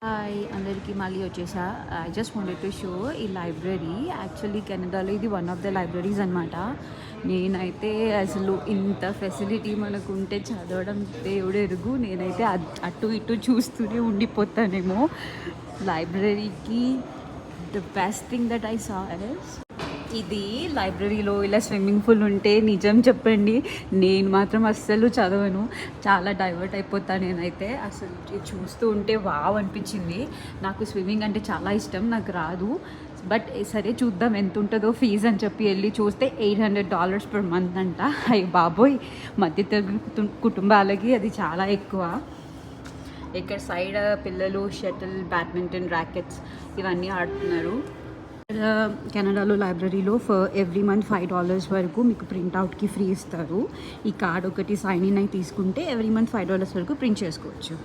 Hi అందరికీ మళ్ళీ వచ్చేసా. I just wanted to show ఈ లైబ్రరీ. యాక్చువల్లీ కెనడాలో ఇది వన్ ఆఫ్ ద లైబ్రరీస్ అనమాట. నేనైతే అసలు ఇంత ఫెసిలిటీ మనకు ఉంటే చదవడం దేవుడు ఎరుగు. నేనైతే అటు ఇటు చూస్తూనే ఉండిపోతానేమో. లైబ్రరీకి the best thing that I saw is ఇది. లైబ్రరీలో ఇలా స్విమ్మింగ్ పూల్ ఉంటే నిజం చెప్పండి, నేను మాత్రం అస్సలు చదవను, చాలా డైవర్ట్ అయిపోతాను నేనైతే. అసలు చూస్తూ ఉంటే వావ్ అనిపించింది. నాకు స్విమ్మింగ్ అంటే చాలా ఇష్టం, నాకు రాదు. బట్ సరే చూద్దాం ఎంత ఉంటుందో ఫీజు అని చెప్పి వెళ్ళి చూస్తే $800 per month అంట. అయ్యి బాబోయ్, మధ్యతరగతి కుటుంబాలకి అది చాలా ఎక్కువ. ఇక్కడ సైడ్ పిల్లలు షటిల్, బ్యాడ్మింటన్, ర్యాకెట్స్ ఇవన్నీ ఆడుతున్నారు. కెనడాలో లైబ్రరీలో ఫర్ ఎవ్రీ మంత్ $5 వరకు మీకు ప్రింట్అవుట్కి ఫ్రీ ఇస్తారు. ఈ కార్డ్ ఒకటి సైన్ ఇన్ అయి తీసుకుంటే ఎవ్రీ మంత్ $5 వరకు ప్రింట్ చేసుకోవచ్చు.